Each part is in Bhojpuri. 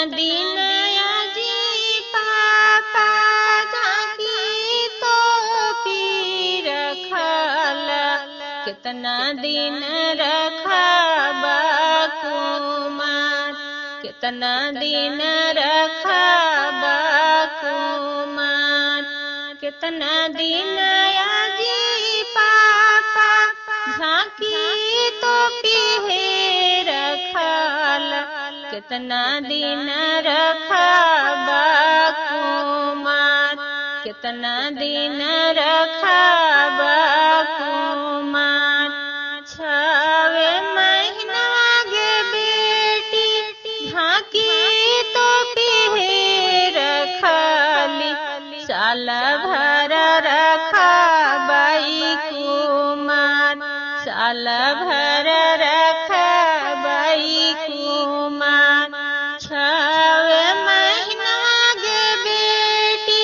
दिन अजी पापा झांकी तो पी रखल, कितना दिन रखबा कुमार, कितना दिन रखबा कुमार, कितना दिन अजी पापा झांकी तो पी रखल, कितना दिन रखबा कुमार, कितना दिन रखबा कुमार। 6वें महीना गे बेटी झांकी तो पी रखली, साल भर रखबाई कुमार, साल भर रखबाई कुमार। 6वें महीना गे बेटी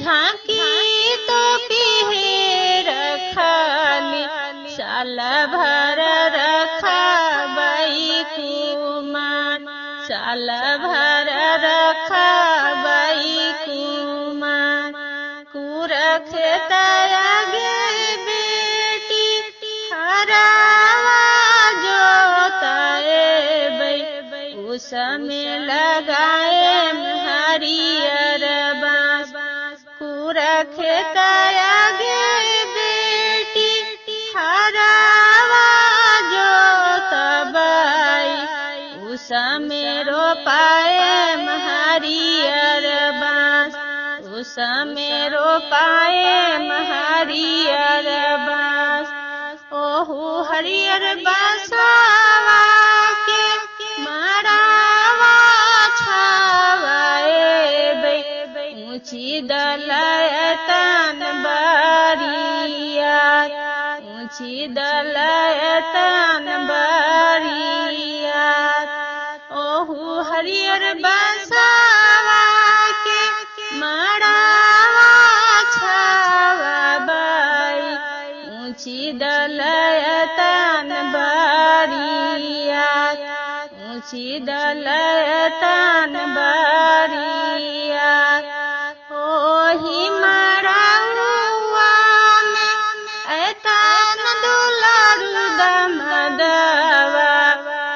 झांकी तो पी रखली, साल भर रखबाई कुमार, साल भर रखबाई कुमार। कुरख गे बेटी हरावा जोताए बै, उसमें लगाए हरियर बाँस। कुरख गे बेटी हरावा जोतबै, उसमें रोपाए हरियर बाँस, उसमें रोपाए हरियर बाँस। ओहु हरियर बाँसवा के मारावा छावाए बै, ऊंची दलयतन बरिया, ऊंची दलयतन बरिया। ओहु हरियर बाँसवा के मारावा छावाई, ऊंची दलयतन बरिया, ऊंची दलयतन बरिया। ओही मड़उआ में ऐतन दुलारू दमदवा,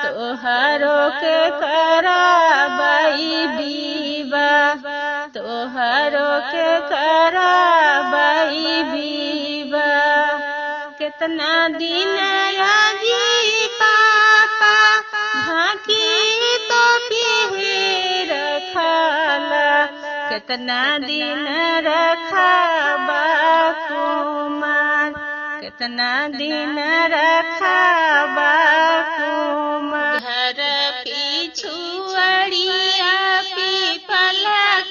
तोहरो के कराबाई विवाह, तोहरो के कराबाई विवाह। कितना दिन अजी पापा झांकी तो पी रखल, कितना दिन रखबा कुमार, कितना दिन रखबा कुमार। घर पिछुअड़िया पीपल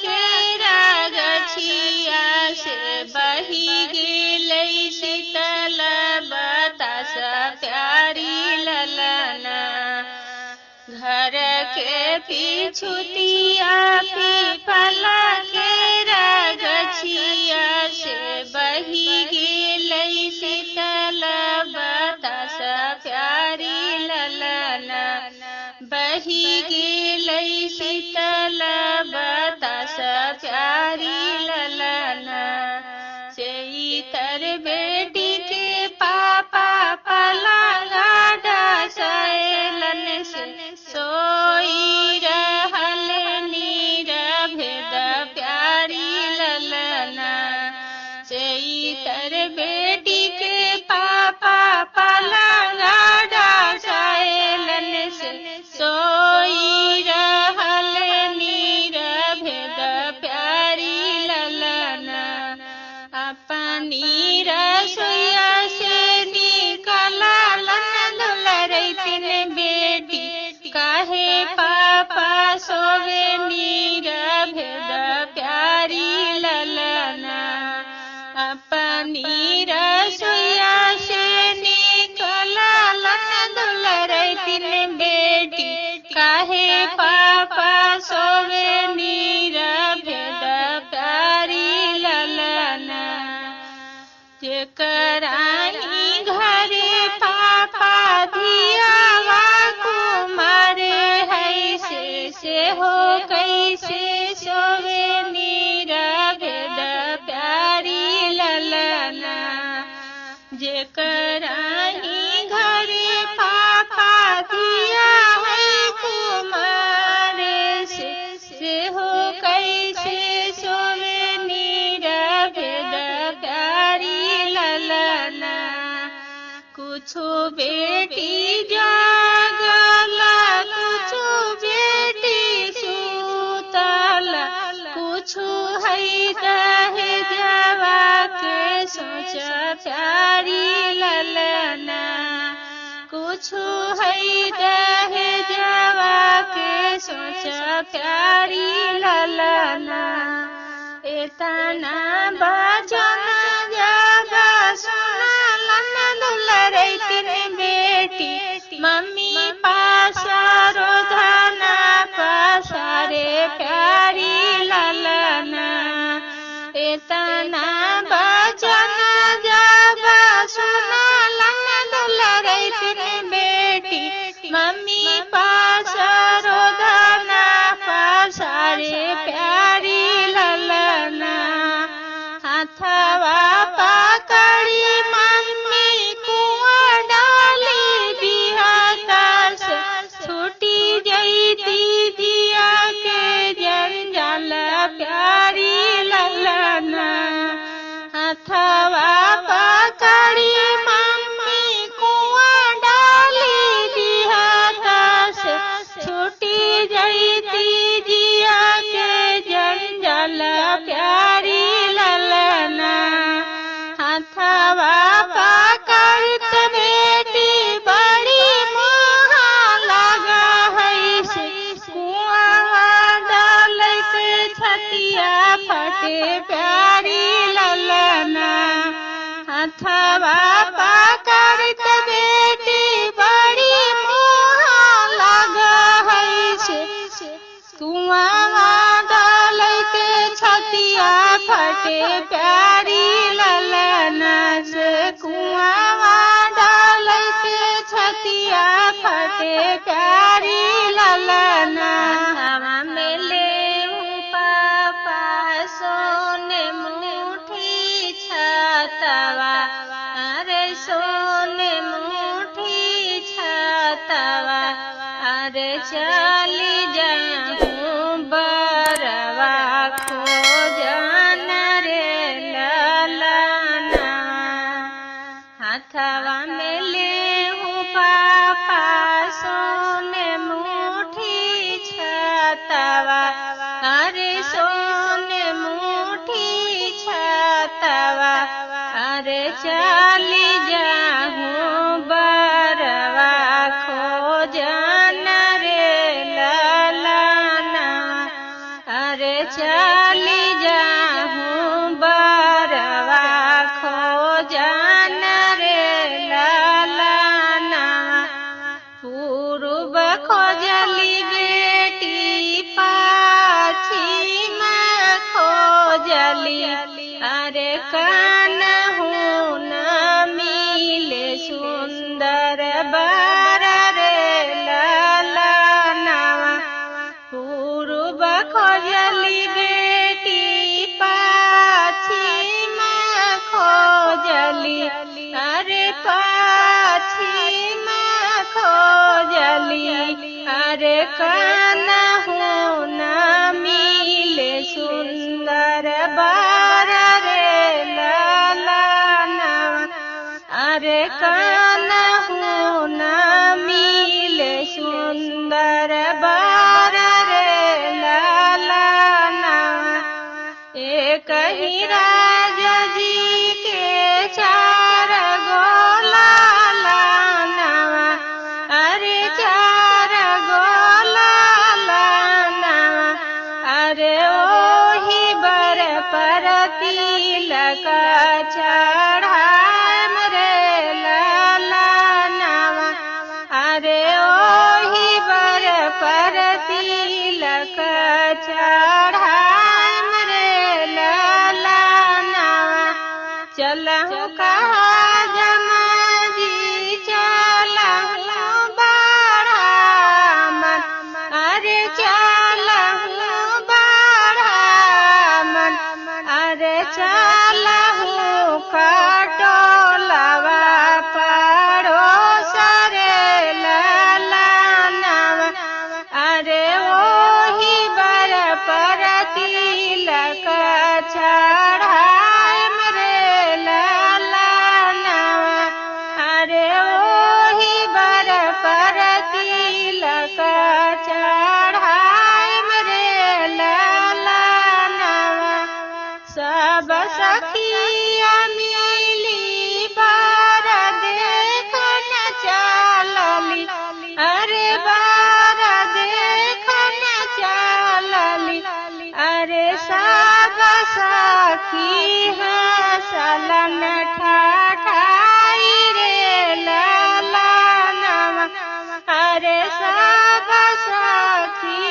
के रगछिया से बही गेलै शीतल बतास प्यारी ललना। घर के पिछुतिया पीपल के रगछिया से बही गेलै शीतल बतास प्यारी ललना, बही गेलै शीतल बतास प्यारी ललना। से तर बेटी के पापा पलंगा डसैलन से सोई रहल नीरभेद प्यारी ललना। से तर बेटी के पापा पलंगा डसैलन से सोई रहल नीरभेद प्यारी ललना। अपनी हो कैसे सोवे निरभेद प्यारी ललना। जेकर ही घरे पापा दिया है कुमार से हो कैसे सोवे निरभेद प्यारी ललना। कुछु बेटी जागला कुछु बेटी सुतला कुछु है दहे जवा के सोच प्यारी ललना। कुछु है दहे जवा के सोच प्यारी ललना। एतना बचन जागा सुना दुलरे तीन बेटी मम्मी पासारो धना पासारे प्यारी ललना। एतना बचन जागा सुना दुलरे तीन बेटी मम्मी पासारो धना पासारे प्यारी ललना। हाथवा पकड़ी मम्मी कुआं डाली बिहाता से छूटी जईती दिया के जंजाल प्यारी ललना। हाथवा पकड़ी मम्मी कुआं डाली बिहाता से छूटी जईती दिया के जंजाल प्यारी ललना। हाथवा पकड़त बेटी बड़ी मोहा लगा है से कुआं डालत छतिया फटे प्यारी ललना। हाथवा पकड़त बेटी बड़ी मोहा लगा है से कुआं डालत छतिया फटे प्यारी ललना। से कुआं डालत छतिया फटे प्यारी ललना। हवा में ले पापा सोने मुठी छतवा अरे सोने मुठी छतवा अरे चली जाऊं बरवा खोजन रे ललना। हाथवा में ले पापा सोने मुठी छतवा अरे सोने मुठी छतवा अरे चली जाऊं बरवा खोजन रे ललना। अरे चली जाऊं बरवा खोजन रे ललना। पूर्व खोजली बेटी पाछिम खोजली अरे कान्हू न मिले सुंदर बर रे ललना। पूर्व खोजली बेटी पाछिम खोजली अरे पाछिम खोजली अरे कान्हू न मिले सुंदर बर रे ललना। अरे कान्हू न मिले सुंदर बर रे ललना। एक ही राजा जी के चार गोला लानवा अरे चार गोला लानवा अरे ओही बर पर तिलक चढ़ाम रे ललनवा अरे ओही बर पर तिलक चढ़ाम रे ललनवा। चलहु कहा जमाजी चलहु बारामन अरे चल सखिया मिली बार देखन चलली, अरे बार देखन चलली, अरे सब सखी हंसलन ठाठाई रे ललनवा, अरे सब सखी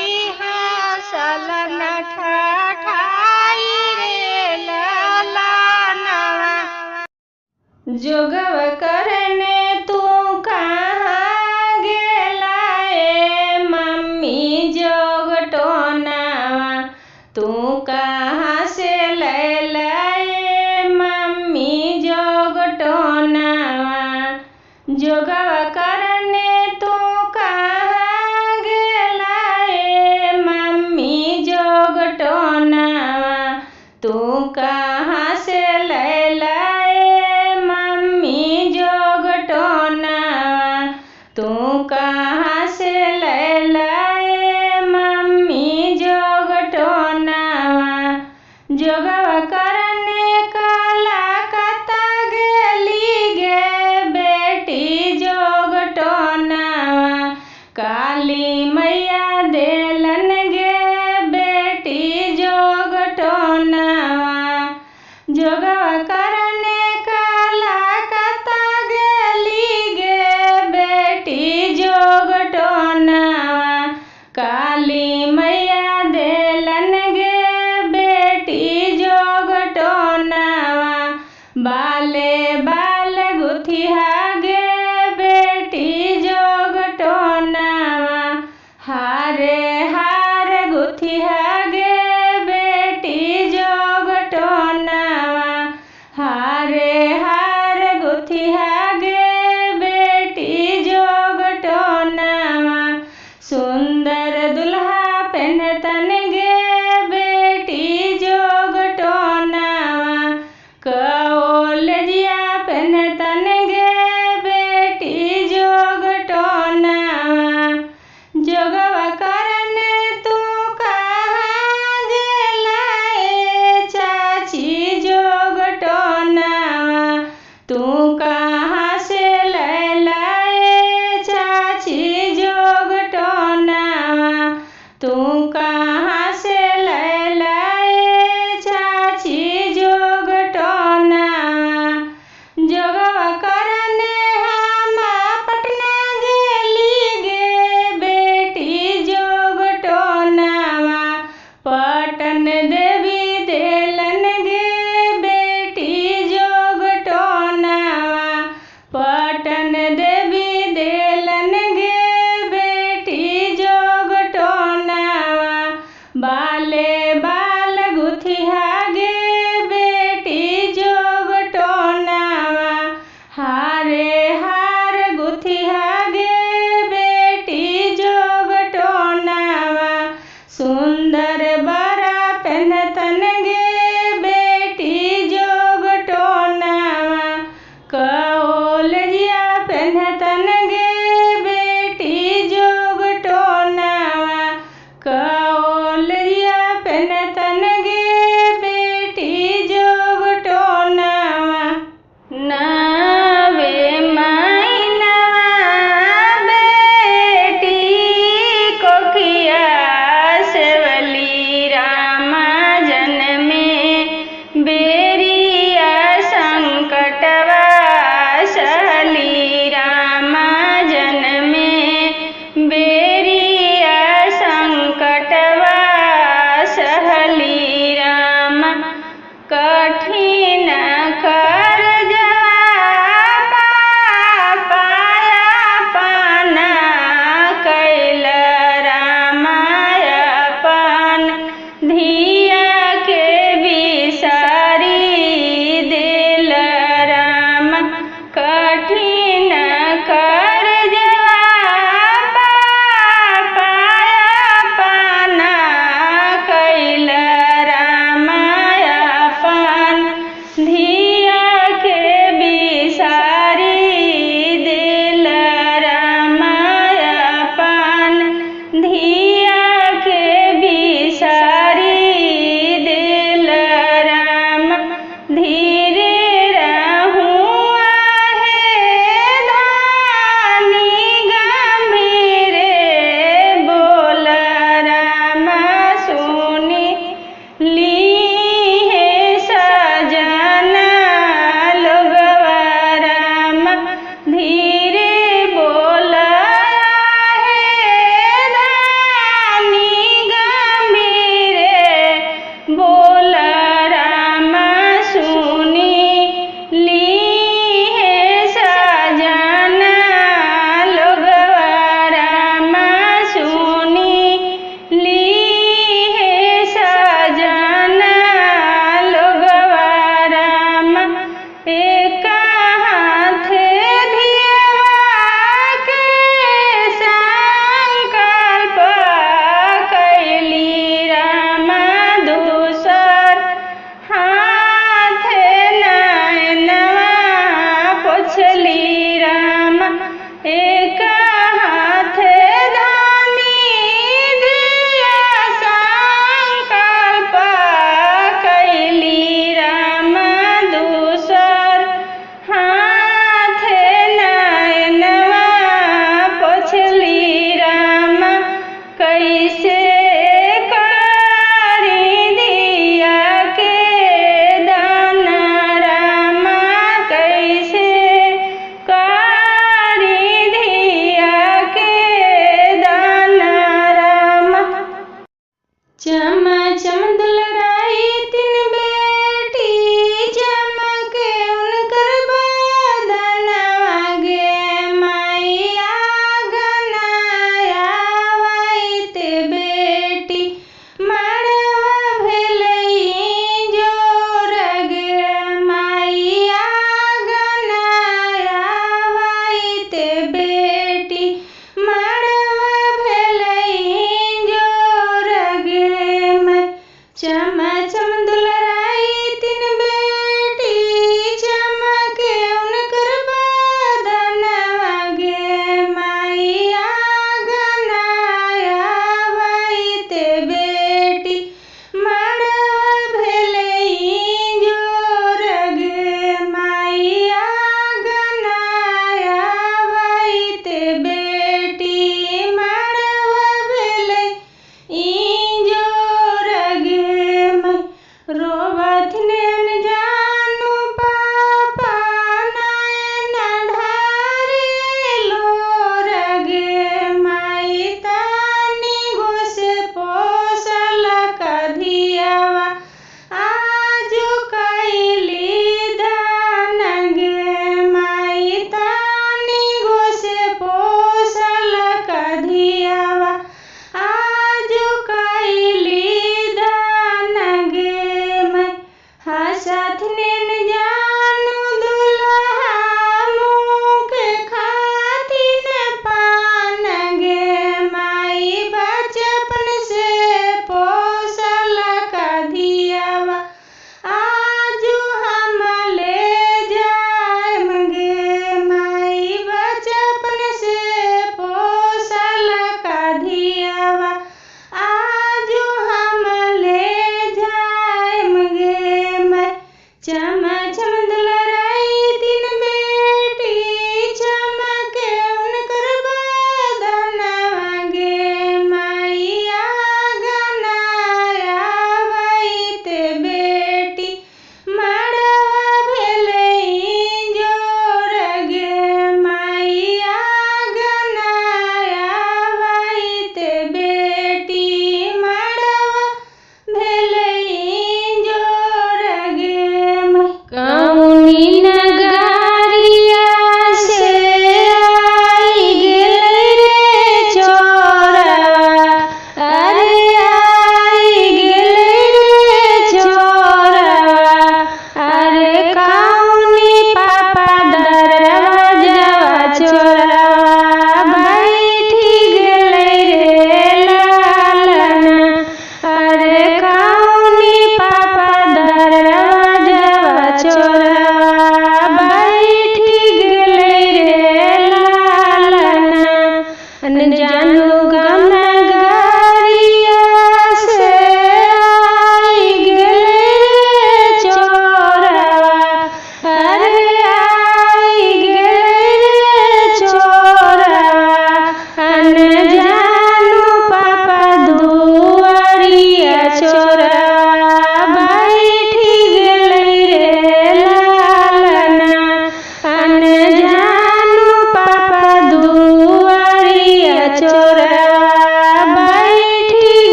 हंसलन ठाठाई रे ललनवा। जोगव करने तू कहाँ गेला ए मम्मी जोगटोनवा, तू कहाँ से लैला ए मम्मी जोगटोनवा। जोगव करने तू कहाँ गेला ए मम्मी जोगटोनवा, तू कहाँ से लैला ए मम्मी जोगटोनवा, तू कहाँ से लैला ए मम्मी जोगटोनवा। जोगव करने कला कता गेली गे बेटी जोगटोनवा, काली मैया देलन गे बेटी जोगटोनवा। जोगव करने कला कता गेली गे बेटी जोगटोनवा, काली मैया देलन गे बेटी जोगटोनवा। बाले बाल गुथिया गे बेटी जोगटोनवा, हारे हार गुथिया गे बेटी जोगटोनवा, हारे हार गुथिया गे बेटी जोगटोनवा। सुंदर दुल्हा पहनतन गे बेटी जोगटोनवा, कओलजिया पहनतन गे बेटी जोगटोनवा। जोगव करने तू कहाँ गेला ए चाची जोगटोनवा, तू कहाँ से लैला ए चाची जोगटोनवा, तू कहाँ से लैला ए चाची जोगटोनवा। जोगव करने हम पटना गेली गे बेटी जोगटोनवा, पटन देवी देलन गे बेटी जोगटोनवा, पटन देवी देलन गे बेटी जोगटोनवा। बाले बाल गुथिया गे बेटी जोगटोनवा, हारे हार गुथिया गे बेटी जोगटोनवा। सुंदर बरा पहनतन गे बेटी जोगटोनवा, कओलजिया पहनतन गे बेटी जोगटोनवा, कओलजिया पहनतन गे बेटी जोगटोनवा। नावे मैनवा बेटी कोकिया सेवली रा चमा चम दुलराई तीन बेटी चमके उनकर बदनवा गे मैया गनाया वाइते बेटी मड़वा भेलई जोर गे मैया गनाया वाइते बेटी मड़वा भेलई जोर गे मैं चम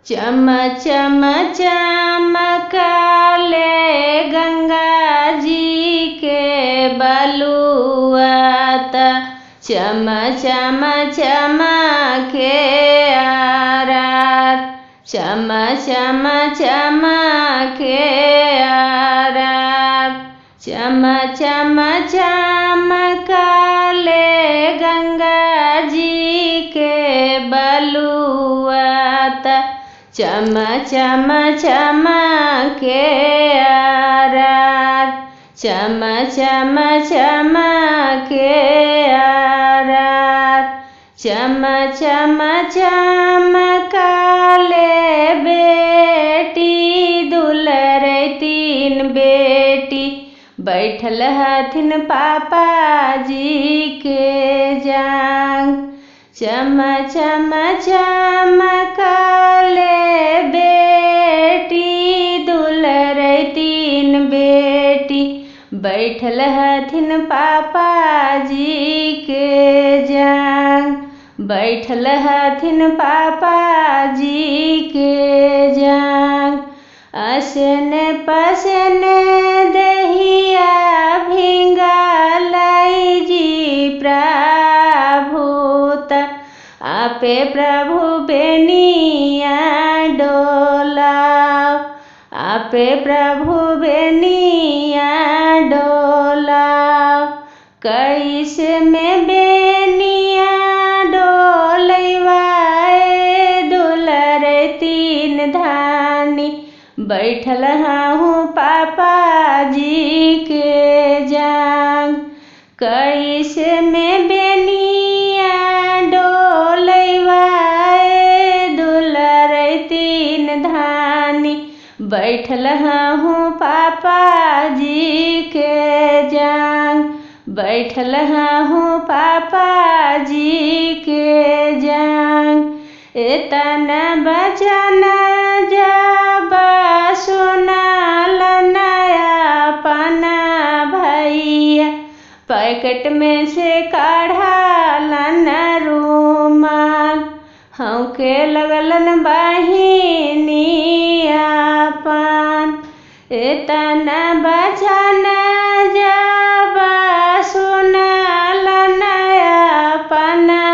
चम चम चमकाले गंगा जी के बलुआत, चम चम चमके आरात, चम चम चमके आरात, चम चम चमकाले गंगा जी के बलुआत, चम चम चमके आरात, चम चम चमके आरात, चम चम चमकाले बेटी दुलरे तीन बेटी, बैठल हथिन पापा जी के जांग, चम चम चमकाले बेटी दुलरे तीन बेटी, बैठल हथिन पापा जी के जांग, बैठल हथिन पापा जी के जांग। असन पसन दहिया भिंगालाई जी प्रभुत, आपे प्रभु बेनिया डोलाव, आपे प्रभु बेनिया डोलाव, कैसे में बेनिया डोलैवाए दुलरे तीन धानी, बैठल हूँ पापा जी के जांग, कैसे में बेनिया डोलैवाए दुलरे तीन धानी, बैठल हूँ पापा जी के जांग, बैठल हूँ पापा जी के जांग। एतन बचन जब सुनल नया पना भैया, पैकेट में से काढ़ालन रूमाल, हौके लगलन बहिनिया पान। एतन बचन जब सुनल नया पना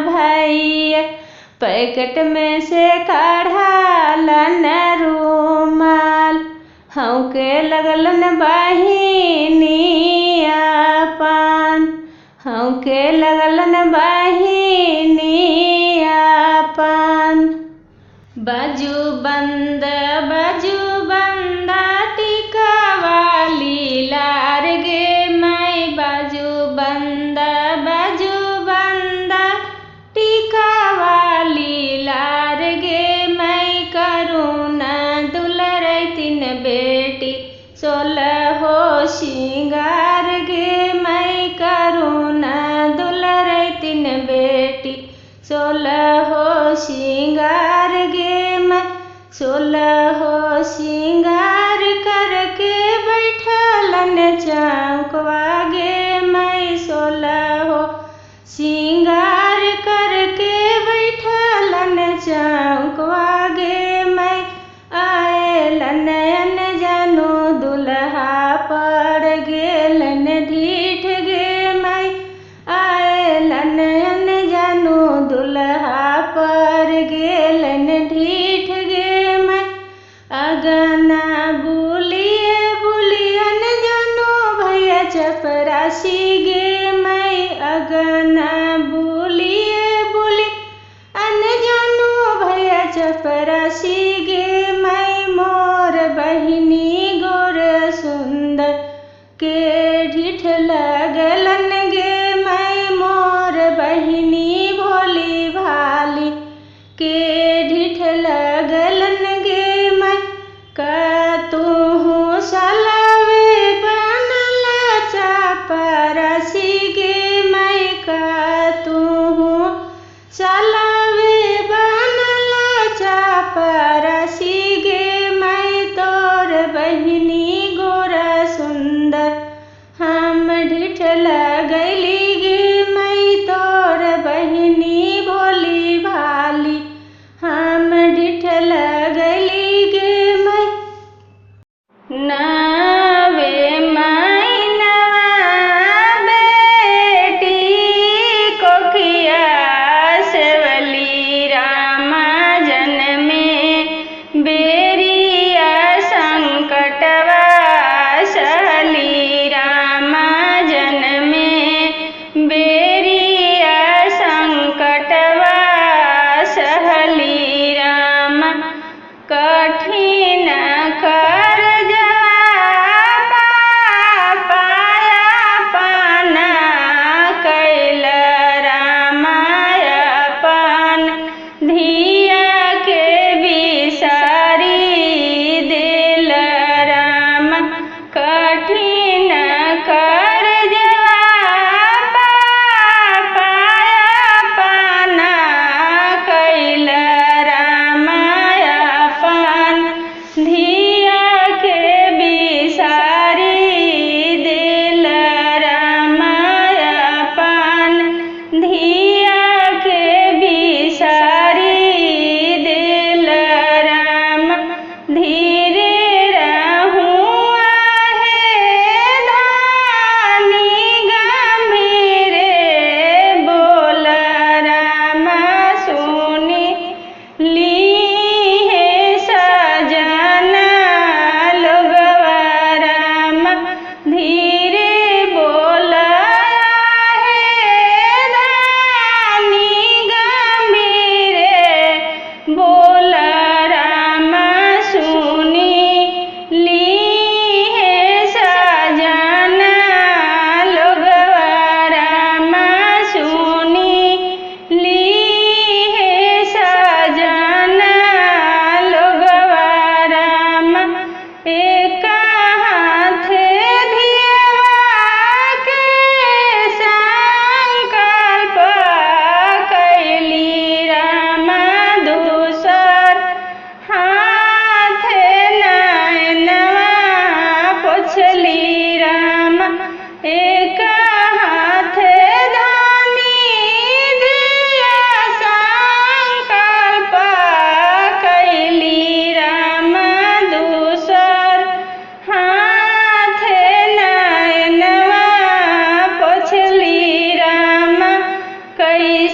भैया, पैकेट में से काढ़ालन रूमाल, हौके लगलन बहिनिया पान, हौके लगलन बहिनिया पान। बाजू बंद टिकावाली लार गे माई, बाजू बंद टिकावाली लार गे माई, करुणा दुलरे तीन बेटी, 16 श्रृंगार गे माई, करुणा दुलरे तीन बेटी, 16 श्रृंगार गे माई, 16 श्रृंगार करके बैठलन चौकवा गे माई, 16 श्रृंगार करके बैठलन चौकवा गे माई, आएलन जानू दुल्हा पड़ गेलन ढीठ गे माई, आएलन जानू दुल्हा पड़ गेलन ढीठ गे माई, अगना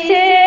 से